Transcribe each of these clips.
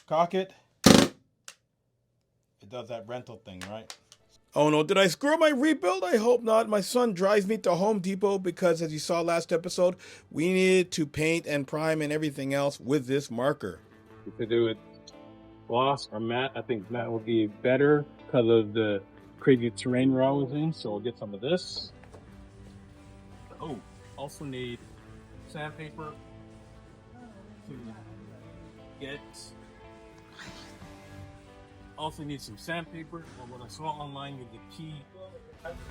Cock it. It does that rental thing, right? Oh no, did I screw up my rebuild? I hope not. My son drives me to Home Depot because, as you saw last episode, we needed to paint and prime and everything else with this marker. You could do it gloss or matte. I think matte would be better because of the crazy terrain we're always in. So we'll get some of this. Oh, also need sandpaper to get. Also need some sandpaper. Or what I saw online with the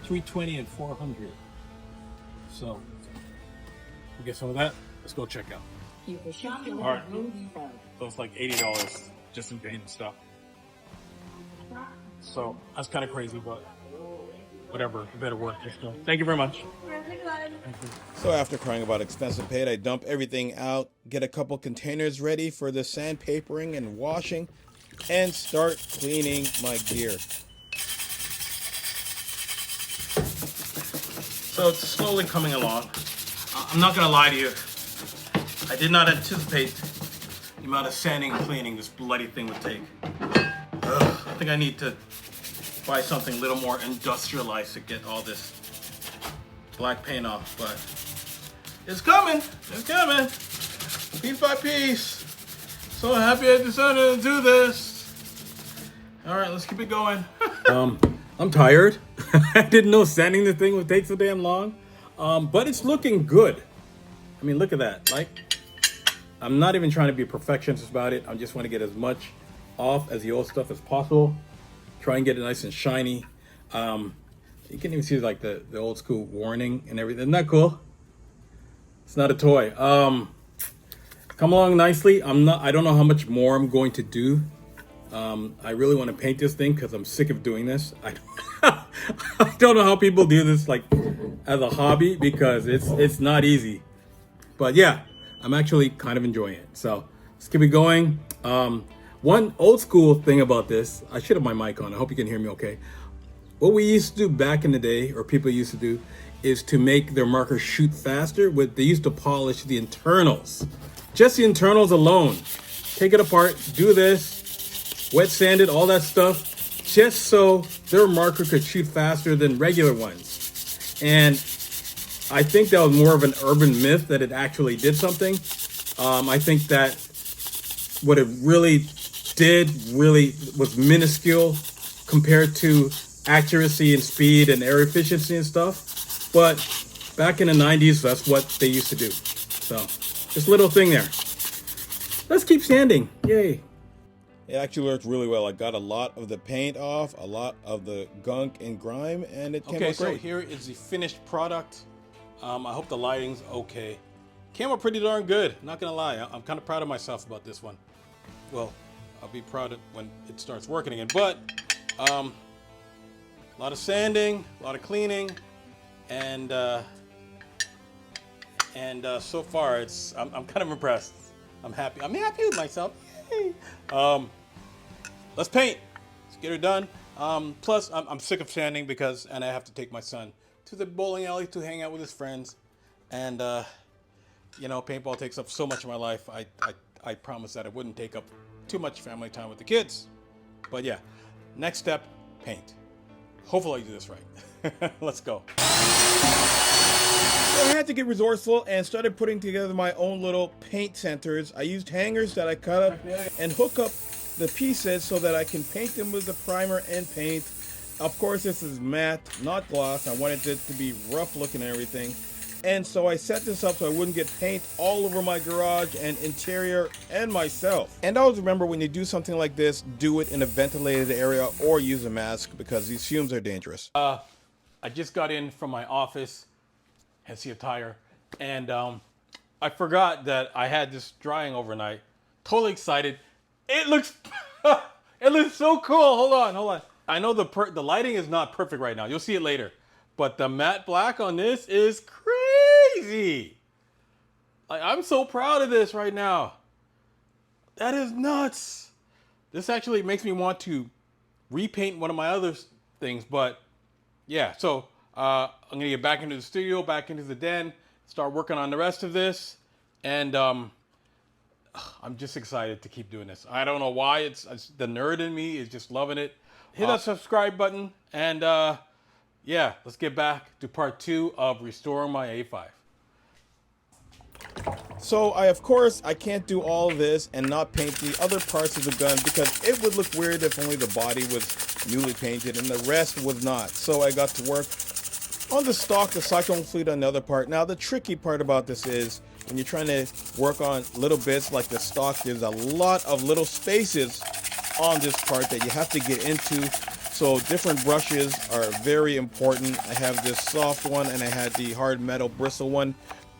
P320 and 400. So we'll get some of that. Let's go check out. All right. So it's like $80 just in paint and stuff. So that's kind of crazy, but whatever. It better work. Thank you very much. So after crying about expensive paint, I dump everything out, get a couple containers ready for the sandpapering and washing, and start cleaning my gear. So it's slowly coming along. I'm not gonna lie to you. I did not anticipate the amount of sanding and cleaning this bloody thing would take. I think I need to buy something a little more industrialized to get all this black paint off, but it's coming. It's coming. Piece by piece. So happy I decided to do this. All right, let's keep it going. I'm tired. I didn't know sanding the thing would take so damn long. But it's looking good. I mean, look at that. Like, I'm not even trying to be a perfectionist about it. I just want to get as much off as the old stuff as possible. Try and get it nice and shiny. You can even see like the old school warning and everything. Isn't that cool? It's not a toy. Come along nicely. I don't know how much more I'm going to do. I really want to paint this thing because I'm sick of doing this. I don't know how people do this like as a hobby because it's not easy. But yeah, I'm actually kind of enjoying it. So let's keep it going. One old school thing about this, I should have my mic on. I hope you can hear me okay. What we used to do back in the day, or people used to do, is to make their markers shoot faster. They used to polish the internals. Just the internals alone. Take it apart, do this, wet sand it, all that stuff, just so their marker could shoot faster than regular ones. And I think that was more of an urban myth that it actually did something. I think that what it really did was minuscule compared to accuracy and speed and air efficiency and stuff. But back in the 90s, that's what they used to do. So just a little thing there. Let's keep sanding. Yay. It actually worked really well. I got a lot of the paint off, a lot of the gunk and grime, and it came out great. Okay, so here is the finished product. I hope the lighting's okay. Came out pretty darn good, not gonna lie. I'm kind of proud of myself about this one. Well, I'll be proud when it starts working again. But a lot of sanding, a lot of cleaning, and so far I'm kind of impressed. I'm happy. I'm happy with myself. Yay. Let's paint. Let's get her done. Plus, I'm sick of sanding and I have to take my son to the bowling alley to hang out with his friends, and paintball takes up so much of my life. I promised that it wouldn't take up too much family time with the kids. But yeah, next step, paint. Hopefully I do this right. Let's go. So I had to get resourceful and started putting together my own little paint centers. I used hangers that I cut up and hook up the pieces so that I can paint them with the primer and paint. Of course, this is matte, not gloss. I wanted it to be rough looking and everything. And so I set this up so I wouldn't get paint all over my garage and interior and myself. And always remember, when you do something like this, do it in a ventilated area or use a mask because these fumes are dangerous. I just got in from my office, Hesse Attire, and I forgot that I had this drying overnight. Totally excited. It looks so cool. Hold on. I know the lighting is not perfect right now. You'll see it later. But the matte black on this is crazy. Like, I'm so proud of this right now. That is nuts. This actually makes me want to repaint one of my other things. But yeah, so I'm going to get back into the studio, back into the den, start working on the rest of this. And I'm just excited to keep doing this. I don't know why. It's the nerd in me is just loving it. Hit that subscribe button, and yeah, let's get back to part 2 of restoring my A5. So of course, I can't do all this and not paint the other parts of the gun because it would look weird if only the body was newly painted and the rest was not. So I got to work on the stock, the Cyclone Fleet on the other part. Now the tricky part about this is when you're trying to work on little bits like the stock, there's a lot of little spaces on this part that you have to get into. So different brushes are very important. I have this soft one and I had the hard metal bristle one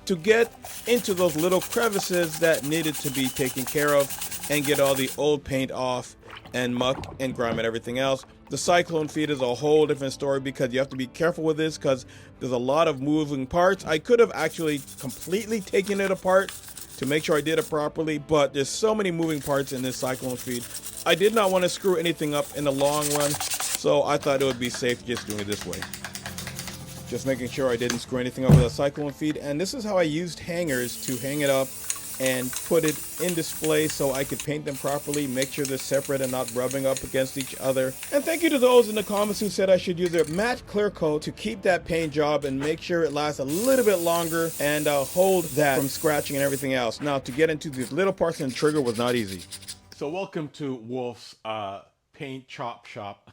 to get into those little crevices that needed to be taken care of and get all the old paint off and muck and grime and everything else. The Cyclone Feed is a whole different story because you have to be careful with this because there's a lot of moving parts. I could have actually completely taken it apart to make sure I did it properly, but there's so many moving parts in this Cyclone Feed. I did not want to screw anything up in the long run, so I thought it would be safe just doing it this way. Just making sure I didn't screw anything up with a Cyclone Feed. And this is how I used hangers to hang it up and put it in display so I could paint them properly, make sure they're separate and not rubbing up against each other. And thank you to those in the comments who said I should use a matte clear coat to keep that paint job and make sure it lasts a little bit longer and hold that from scratching and everything else. Now, to get into these little parts in the trigger was not easy. So welcome to Wolf's paint chop shop.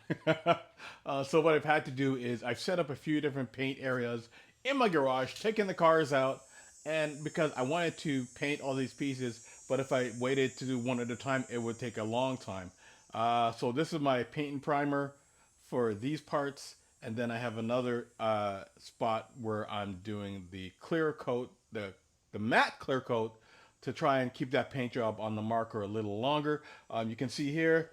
So what I've had to do is I've set up a few different paint areas in my garage, taking the cars out, and because I wanted to paint all these pieces, but if I waited to do one at a time, it would take a long time. So this is my paint and primer for these parts, and then I have another spot where I'm doing the clear coat, the matte clear coat, to try and keep that paint job on the marker a little longer. You can see here,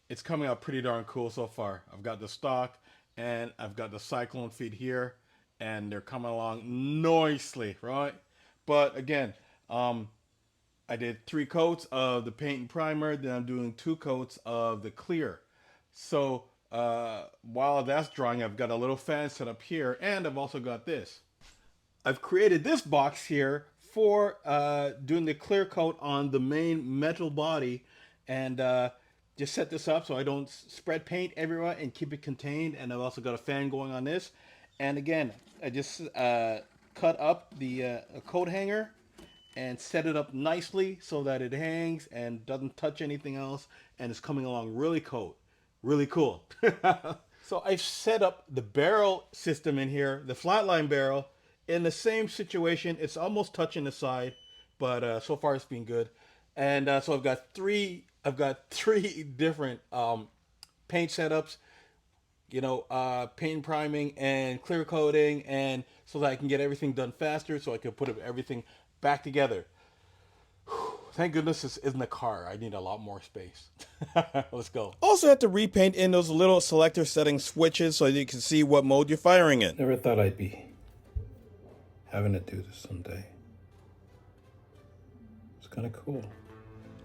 it's coming out pretty darn cool so far. I've got the stock and I've got the Cyclone Feed here, and they're coming along nicely, right? But again, I did 3 coats of the paint and primer, then I'm doing 2 coats of the clear. So while that's drying, I've got a little fan set up here, and I've also got this. I've created this box here for doing the clear coat on the main metal body, and just set this up so I don't spread paint everywhere and keep it contained. And I've also got a fan going on this. And again, I just cut up the coat hanger and set it up nicely so that it hangs and doesn't touch anything else, and it's coming along really cool. So I've set up the barrel system in here, the flatline barrel, in the same situation. It's almost touching the side, but so far it's been good. And so I've got three different paint setups, paint priming and clear coating, and so that I can get everything done faster, so I can put everything back together. Thank goodness this isn't a car. I need a lot more space. Let's go. Also had to repaint in those little selector setting switches so you can see what mode you're firing in. Never thought I'd be having to do this someday. It's kind of cool.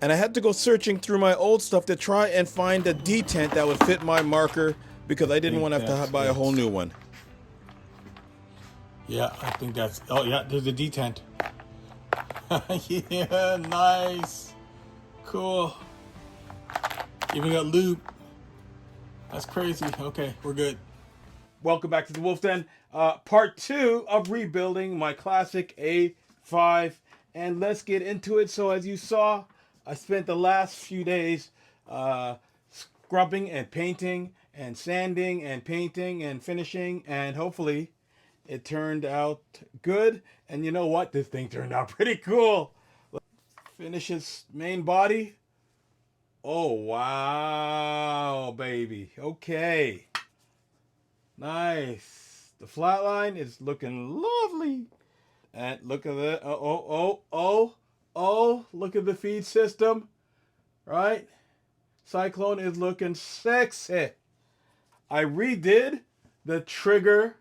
And I had to go searching through my old stuff to try and find a detent that would fit my marker because I didn't want to have to buy a whole new one. Yeah, I think that's... Oh, yeah, there's a detent. Yeah, nice. Cool. Even got lube. That's crazy. Okay, we're good. Welcome back to the Wolf Den. Part 2 of rebuilding my classic A5. And let's get into it. So as you saw, I spent the last few days scrubbing and painting and sanding and painting and finishing, and hopefully it turned out good. And you know what? This thing turned out pretty cool. Finish its main body. Oh, wow, baby. Okay. Nice. The flat line is looking lovely. And look at that. Oh, look at the feed system. Right? Cyclone is looking sexy. I redid the trigger.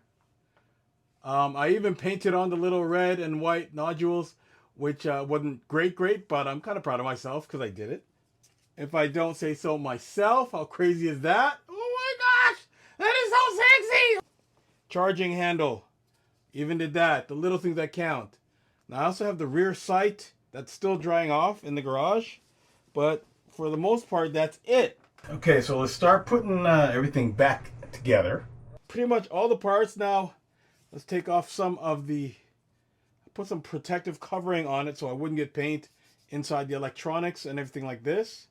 I even painted on the little red and white nodules, which wasn't great, but I'm kind of proud of myself because I did it. If I don't say so myself, how crazy is that? Oh my gosh, that is so sexy! Charging handle, even did that. The little things that count. Now I also have the rear sight That's still drying off in the garage, but for the most part, that's it. Okay, so let's start putting everything back together. Pretty much all the parts now. Let's take off some of the, put some protective covering on it so I wouldn't get paint inside the electronics and everything like this.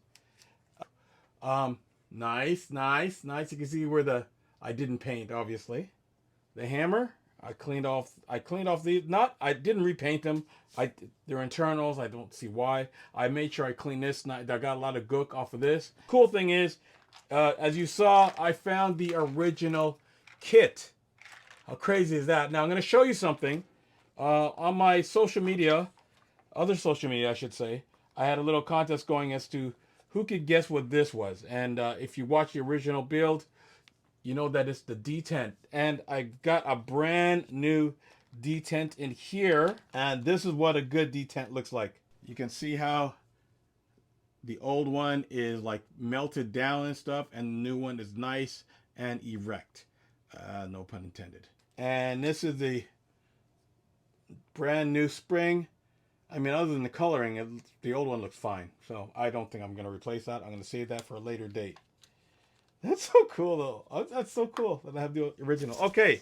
Nice. You can see where I didn't paint, obviously. The hammer, I cleaned off these. I didn't repaint them. They're internals. I don't see why. I made sure I cleaned this. I got a lot of gook off of this. Cool thing is, as you saw, I found the original kit. How crazy is that? Now I'm going to show you something. On my social media, other social media, I should say, I had a little contest going as to who could guess what this was. And if you watch the original build, you know that it's the detent. And I got a brand new detent in here. And this is what a good detent looks like. You can see how the old one is like melted down and stuff. And the new one is nice and erect. No pun intended. And this is the brand new spring. I mean, other than the coloring, the old one looks fine. So I don't think I'm going to replace that. I'm going to save that for a later date. That's so cool, though. Oh, that's so cool that I have the original. Okay,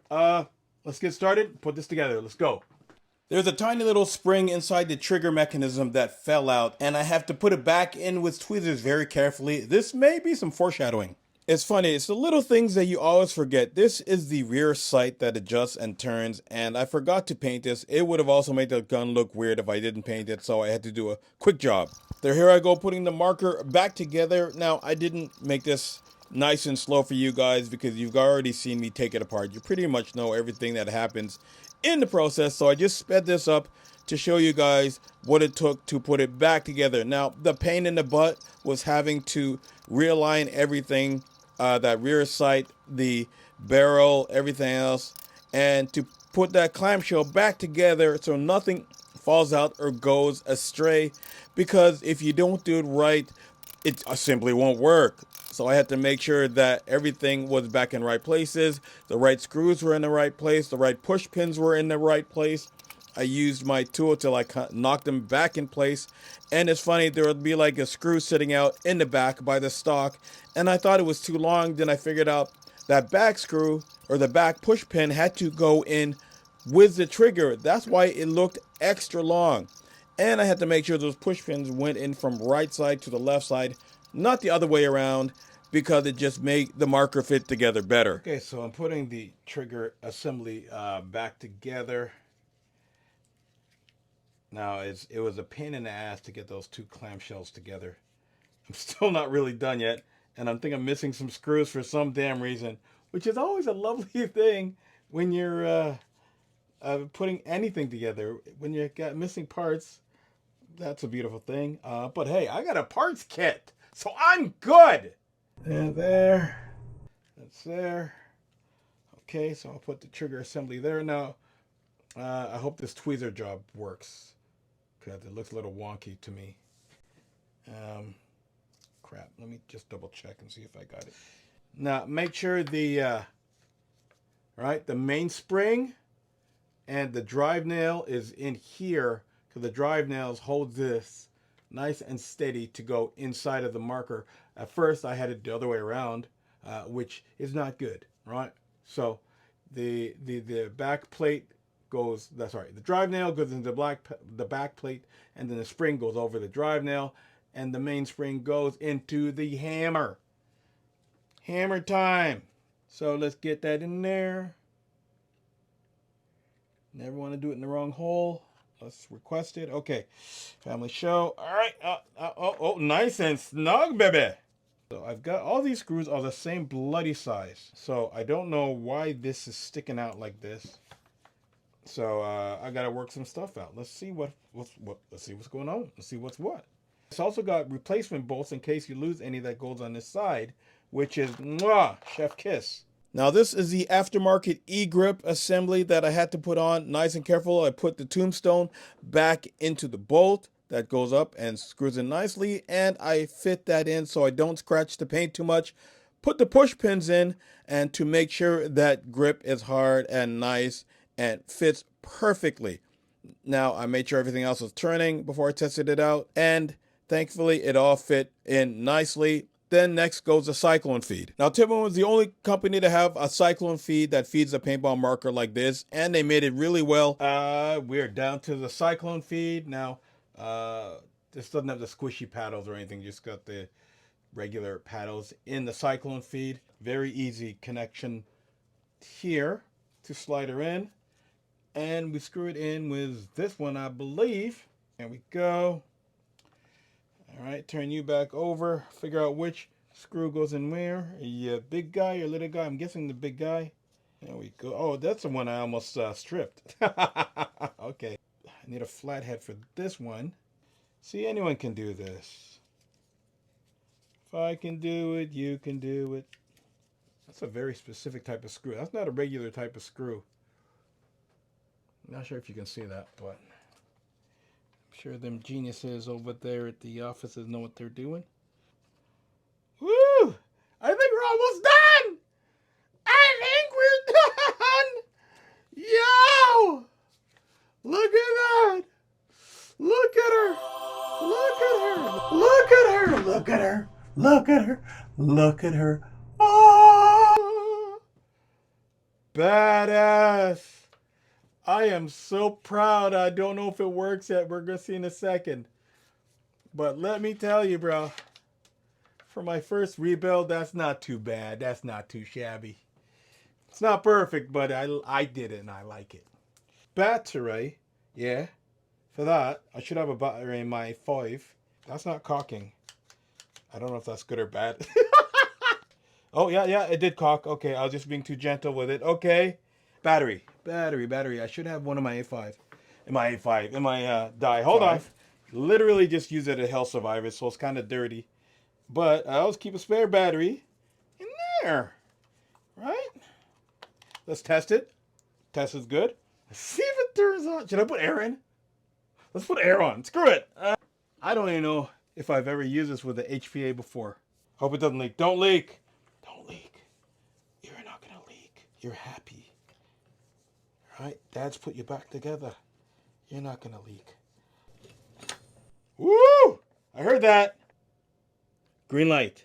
let's get started. Put this together. Let's go. There's a tiny little spring inside the trigger mechanism that fell out, and I have to put it back in with tweezers very carefully. This may be some foreshadowing. It's funny, it's the little things that you always forget. This is the rear sight that adjusts and turns, and I forgot to paint this. It would have also made the gun look weird if I didn't paint it, so I had to do a quick job. There, here I go putting the marker back together. Now, I didn't make this nice and slow for you guys because you've already seen me take it apart. You pretty much know everything that happens in the process, so I just sped this up to show you guys what it took to put it back together. Now, the pain in the butt was having to realign everything, that rear sight, the barrel, everything else, and to put that clamshell back together so nothing falls out or goes astray, because if you don't do it right, it simply won't work. So I had to make sure that everything was back in right places, the right screws were in the right place, the right push pins were in the right place. I used my tool till I knocked them back in place. And it's funny, there would be like a screw sitting out in the back by the stock, and I thought it was too long. Then I figured out that back screw or the back push pin had to go in with the trigger. That's why it looked extra long. And I had to make sure those push pins went in from right side to the left side, not the other way around, because it just made the marker fit together better. Okay, so I'm putting the trigger assembly back together. Now, it was a pain in the ass to get those two clamshells together. I'm still not really done yet, and I think I'm missing some screws for some damn reason, which is always a lovely thing when you're putting anything together. When you got missing parts, that's a beautiful thing. But hey, I got a parts kit, so I'm good. And there, that's there. Okay, so I'll put the trigger assembly there now. I hope this tweezer job works, because it looks a little wonky to me. Crap, let me just double check and see if I got it. Now, make sure the main spring and the drive nail is in here, because the drive nails hold this nice and steady to go inside of the marker. At first, I had it the other way around, which is not good, right? So the back plate goes, the drive nail goes into the back plate, and then the spring goes over the drive nail, and the main spring goes into the hammer. Hammer time. So let's get that in there. Never want to do it in the wrong hole. Let's request it. Okay, family show. All right. Nice and snug, baby. So I've got all these screws are the same bloody size. So I don't know why this is sticking out like this. So I gotta work some stuff out. Let's see let's see what's going on. Let's see what's what. It's also got replacement bolts in case you lose any that goes on this side, which is mwah, chef kiss. Now this is the aftermarket E-grip assembly that I had to put on. Nice and careful. I put the tombstone back into the bolt that goes up and screws in nicely, and I fit that in so I don't scratch the paint too much. Put the push pins in, and to make sure that grip is hard and nice and fits perfectly. Now, I made sure everything else was turning before I tested it out, and thankfully it all fit in nicely. Then next goes the cyclone feed. Now, Timberland was the only company to have a cyclone feed that feeds a paintball marker like this, and they made it really well. We're down to the cyclone feed. Now, this doesn't have the squishy paddles or anything, just got the regular paddles in the cyclone feed. Very easy connection here to slide her in. And we screw it in with this one, I believe. There we go. All right, turn you back over. Figure out which screw goes in where. You big guy or little guy? I'm guessing the big guy. There we go. Oh, that's the one I almost stripped. Okay. I need a flathead for this one. See, anyone can do this. If I can do it, you can do it. That's a very specific type of screw. That's not a regular type of screw. I'm not sure if you can see that, but I'm sure them geniuses over there at the offices know what they're doing. Woo! I think we're almost done! I think we're done! Yo! Look at that! Look at her! Look at her! Look at her! Look at her! Look at her! Look at her! Oh! Badass! I am so proud. I don't know if it works yet. We're going to see in a second. But let me tell you, bro. For my first rebuild, that's not too bad. That's not too shabby. It's not perfect, but I did it and I like it. Battery. Yeah. For that, I should have a battery in my 5. That's not cocking. I don't know if that's good or bad. Oh, yeah, it did cock. Okay, I was just being too gentle with it. Okay. Battery. I should have one of my A5. In my die. Hold on. Literally just use it at Hell Survivor, so it's kind of dirty. But I always keep a spare battery in there. Right? Let's test it. Test is good. Let's see if it turns on. Should I put air in? Let's put air on. Screw it. I don't even know if I've ever used this with the HPA before. Hope it doesn't leak. Don't leak. Don't leak. You're not going to leak. You're happy. Right, Dad's put you back together. You're not gonna leak. Woo! I heard that. Green light.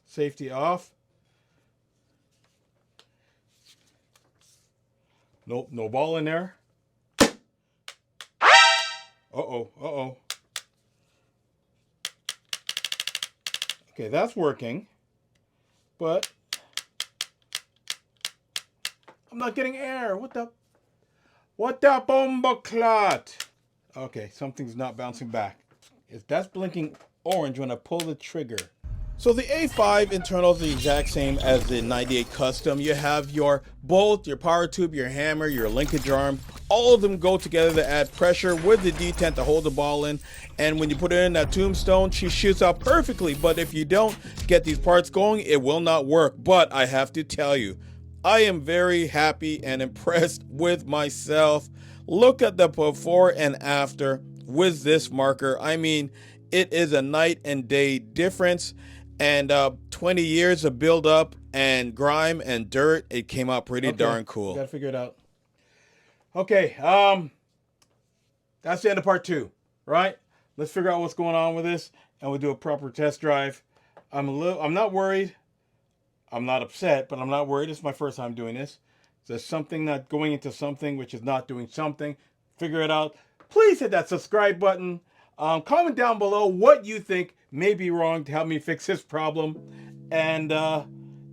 Safety off. Nope, no ball in there. Uh-oh. Okay, that's working. But I'm not getting air. What the bomba clot? Okay, something's not bouncing back. That's blinking orange when I pull the trigger. So the A5 internal is the exact same as the 98 Custom. You have your bolt, your power tube, your hammer, your linkage arm. All of them go together to add pressure with the detent to hold the ball in. And when you put it in that tombstone, she shoots out perfectly. But if you don't get these parts going, it will not work. But I have to tell you, I am very happy and impressed with myself. Look at the before and after with this marker. I mean, it is a night and day difference. And 20 years of build up and grime and dirt, it came out pretty darn cool. Gotta figure it out. Okay, that's the end of part 2, right? Let's figure out what's going on with this, and we'll do a proper test drive. I'm not worried. I'm not upset, but I'm not worried. It's my first time doing this. There's something not going into something which is not doing something. Figure it out. Please hit that subscribe button. Comment down below what you think may be wrong to help me fix this problem. And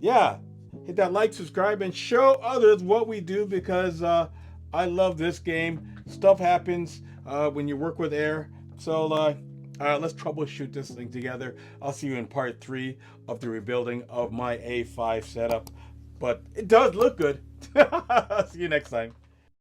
yeah, hit that like, subscribe, and show others what we do, because I love this game. Stuff happens when you work with air. So let's troubleshoot this thing together. I'll see you in part 3 of the rebuilding of my A5 setup. But it does look good. See you next time.